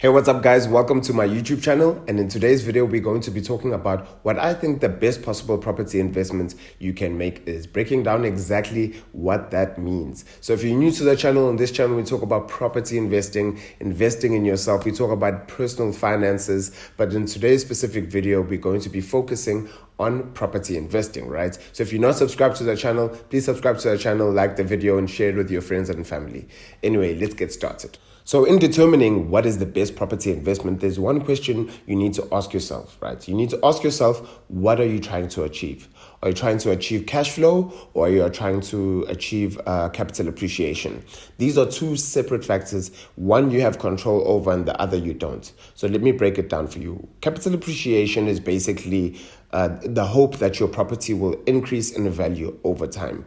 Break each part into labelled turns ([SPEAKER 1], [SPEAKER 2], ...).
[SPEAKER 1] Hey, what's up guys? Welcome to my YouTube channel, and in today's video we're going to be talking about what I think the best possible property investment you can make is, breaking down exactly what that means. So if you're new to the channel, on this channel we talk about property investing in yourself, we talk about personal finances, but in today's specific video we're going to be focusing on property investing, right? So if you're not subscribed to the channel, please subscribe to the channel, like the video and share it with your friends and family. Anyway, let's get started. So in determining what is the best property investment, there's one question you need to ask yourself, right? You need to ask yourself, what are you trying to achieve? Are you trying to achieve cash flow, or are you trying to achieve capital appreciation? These are two separate factors. One you have control over and the other you don't. So let me break it down for you. Capital appreciation is basically the hope that your property will increase in value over time.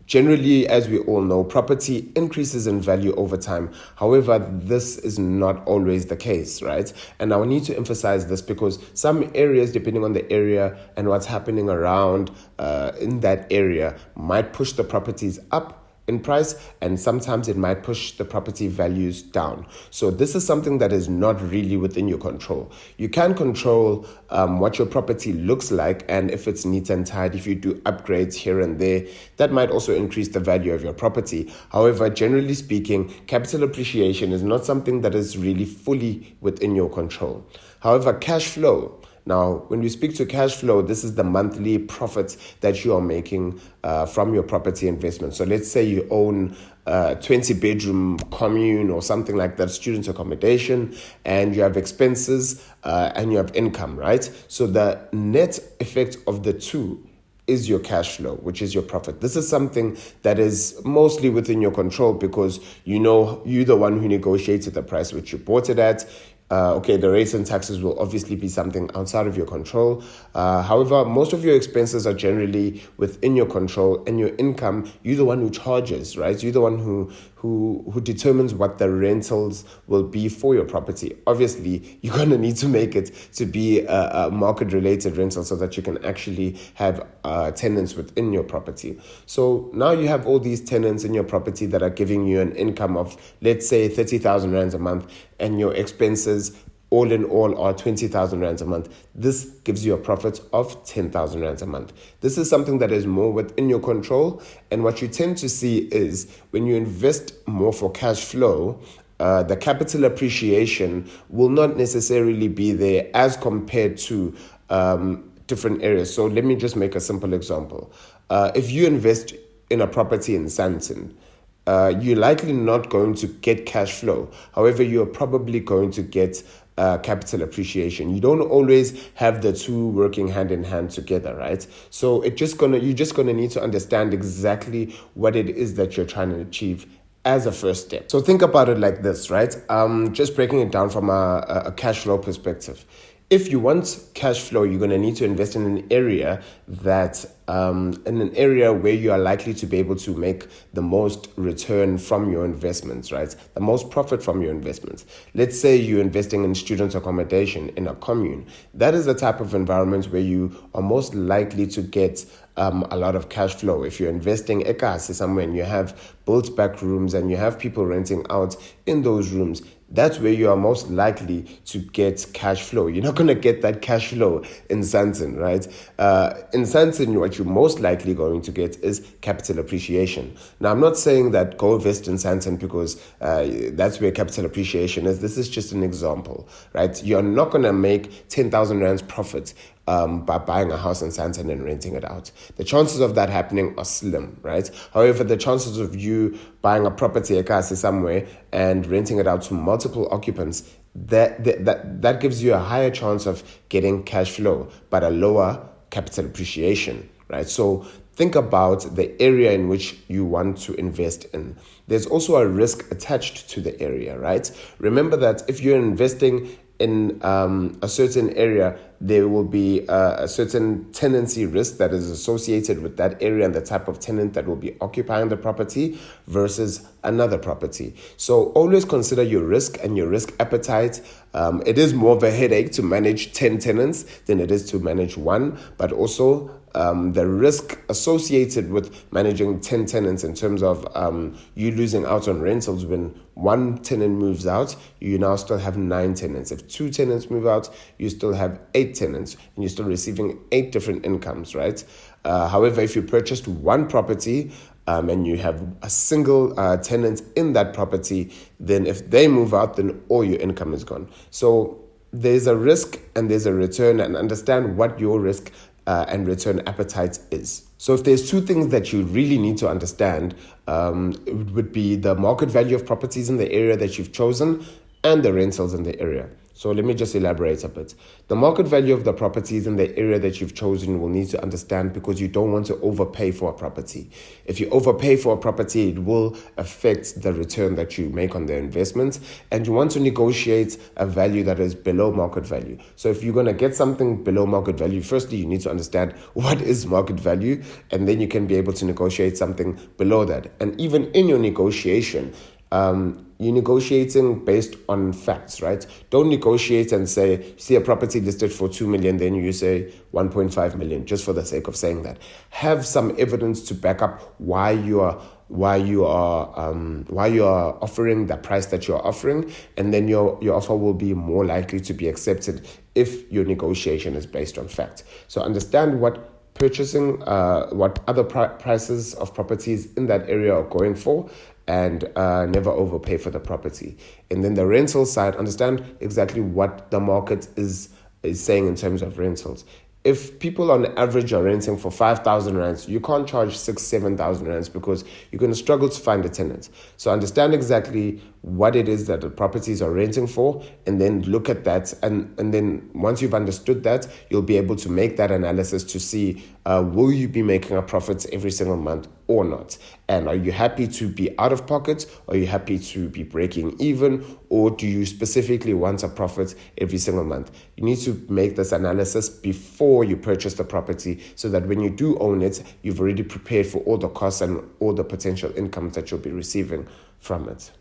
[SPEAKER 1] Generally, as we all know, property increases in value over time. However, this is not always the case, right? And I need to emphasize this because some areas, depending on the area and what's happening around in that area, might push the properties up in price, and sometimes it might push the property values down. So this is something that is not really within your control. You can control what your property looks like, and if it's neat and tidy, if you do upgrades here and there, that might also increase the value of your property. However, generally speaking, capital appreciation is not something that is really fully within your control. However, cash flow. Now, when we speak to cash flow, this is the monthly profits that you are making from your property investment. So let's say you own a 20-bedroom commune or something like that, student accommodation, and you have expenses and you have income, right? So the net effect of the two is your cash flow, which is your profit. This is something that is mostly within your control because you know you're the one who negotiated the price which you bought it at. The rates and taxes will obviously be something outside of your control. However, most of your expenses are generally within your control, and your income, you're the one who charges, right? You're the one who determines what the rentals will be for your property. Obviously, you're going to need to make it to be a market-related rental so that you can actually have tenants within your property. So now you have all these tenants in your property that are giving you an income of, let's say, 30,000 rands a month, and your expenses all in all are 20,000 rands a month. This gives you a profit of 10,000 rands a month. This is something that is more within your control. And what you tend to see is when you invest more for cash flow, the capital appreciation will not necessarily be there as compared to different areas. So let me just make a simple example. If you invest in a property in Sandton, you're likely not going to get cash flow. However, you're probably going to get capital appreciation. You don't always have the two working hand in hand together, right? So you're just gonna need to understand exactly what it is that you're trying to achieve as a first step. So think about it like this, right? Just breaking it down from a cash flow perspective. If you want cash flow, you're going to need to invest in an area where you are likely to be able to make the most return from your investments, right? The most profit from your investments. Let's say you're investing in student accommodation in a commune. That is the type of environment where you are most likely to get a lot of cash flow. If you're investing ekasi somewhere and you have built back rooms and you have people renting out in those rooms, that's where you are most likely to get cash flow. You're not going to get that cash flow in Sandton, right? In Sandton, what you're most likely going to get is capital appreciation. Now, I'm not saying that go invest in Sandton because that's where capital appreciation is. This is just an example, right? You're not going to make 10,000 rands profit by buying a house in Sandton and renting it out. The chances of that happening are slim, right? However, the chances of you buying a property ekasi somewhere and renting it out to multiple occupants, that gives you a higher chance of getting cash flow, but a lower capital appreciation, right? So think about the area in which you want to invest in. There's also a risk attached to the area, right? Remember that if you're investing in a certain area, there will be a certain tenancy risk that is associated with that area and the type of tenant that will be occupying the property versus another property. So always consider your risk and your risk appetite. It is more of a headache to manage 10 tenants than it is to manage one, but also the risk associated with managing 10 tenants in terms of you losing out on rentals. When one tenant moves out, you now still have 9 tenants. If 2 tenants move out, you still have 8 tenants, and you're still receiving 8 different incomes, right? However, if you purchased one property and you have a single tenant in that property, then if they move out, then all your income is gone. So there's a risk and there's a return, and understand what your risk and return appetite is. So if there's 2 things that you really need to understand, it would be the market value of properties in the area that you've chosen and the rentals in the area. So let me just elaborate a bit. The market value of the properties in the area that you've chosen you will need to understand, because you don't want to overpay for a property. If you overpay for a property, it will affect the return that you make on the investment, and you want to negotiate a value that is below market value. So if you're going to get something below market value, firstly, you need to understand what is market value, and then you can be able to negotiate something below that. And even in your negotiation, you're negotiating based on facts, right? Don't negotiate and say, see a property listed for 2 million, then you say 1.5 million, just for the sake of saying that. Have some evidence to back up why you are offering the price that you're offering, and then your offer will be more likely to be accepted if your negotiation is based on fact. So understand what purchasing, what other prices of properties in that area are going for, and never overpay for the property. And then the rental side, understand exactly what the market is saying in terms of rentals. If people on average are renting for 5,000 rands, you can't charge 6,000-7,000 rands, because you're going to struggle to find a tenant. So understand exactly what it is that the properties are renting for, and then look at that. And then once you've understood that, you'll be able to make that analysis to see, will you be making a profit every single month or not? And are you happy to be out of pocket? Are you happy to be breaking even? Or do you specifically want a profit every single month? You need to make this analysis before you purchase the property, so that when you do own it, you've already prepared for all the costs and all the potential incomes that you'll be receiving from it.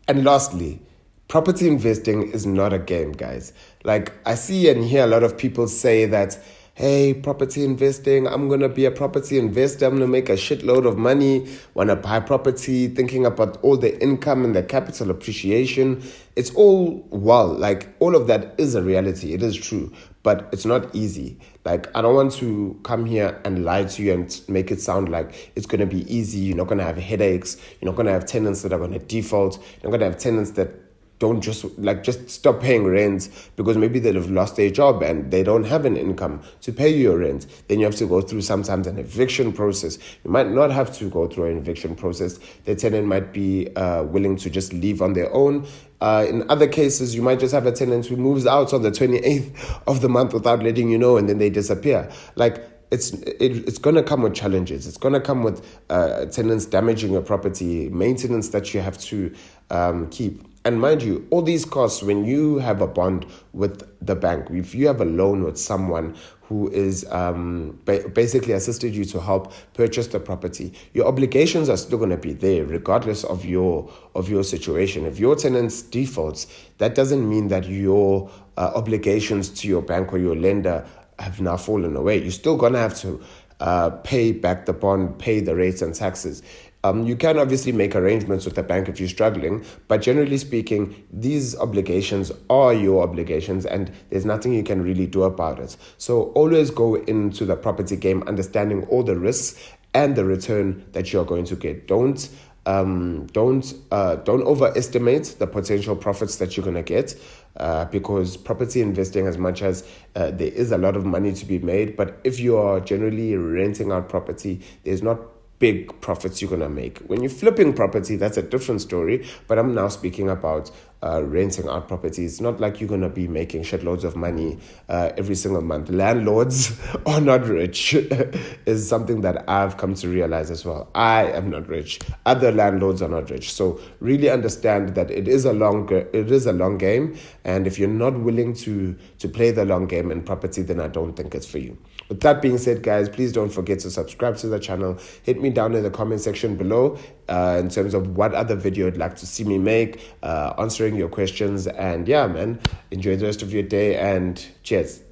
[SPEAKER 1] And lastly, property investing is not a game, guys. Like, I see and hear a lot of people say that, hey, property investing, I'm going to be a property investor, I'm going to make a shitload of money, want to buy property, thinking about all the income and the capital appreciation. It's all, well, like, all of that is a reality. It is true, but it's not easy. Like, I don't want to come here and lie to you and make it sound like it's going to be easy. You're not going to have headaches. You're not going to have tenants that are going to default. You're not going to have tenants that don't just stop paying rent because maybe they'll have lost their job and they don't have an income to pay you your rent. Then you have to go through sometimes an eviction process. You might not have to go through an eviction process. The tenant might be willing to just leave on their own. In other cases, you might just have a tenant who moves out on the 28th of the month without letting you know, and then they disappear. Like, it's going to come with challenges. It's going to come with tenants damaging your property, maintenance that you have to keep. And mind you, all these costs, when you have a bond with the bank, if you have a loan with someone who is basically assisted you to help purchase the property, your obligations are still going to be there regardless of your situation. If your tenant defaults, that doesn't mean that your obligations to your bank or your lender have now fallen away. You're still going to have to pay back the bond, pay the rates and taxes. You can obviously make arrangements with the bank if you're struggling, but generally speaking, these obligations are your obligations and there's nothing you can really do about it. So always go into the property game understanding all the risks and the return that you're going to get. Don't overestimate the potential profits that you're going to get, because property investing, as much as there is a lot of money to be made, but if you are generally renting out property, there's not big profits you're going to make. When you're flipping property, that's a different story, but I'm now speaking about renting out property. It's not like you're going to be making shitloads of money every single month. Landlords are not rich is something that I've come to realize as well. I am not rich. Other landlords are not rich. So really understand that it is a long game, and if you're not willing to play the long game in property, then I don't think it's for you. With that being said, guys, please don't forget to subscribe to the channel. Hit me down in the comment section below in terms of what other video you'd like to see me make, answering your questions. And yeah, man, enjoy the rest of your day and cheers.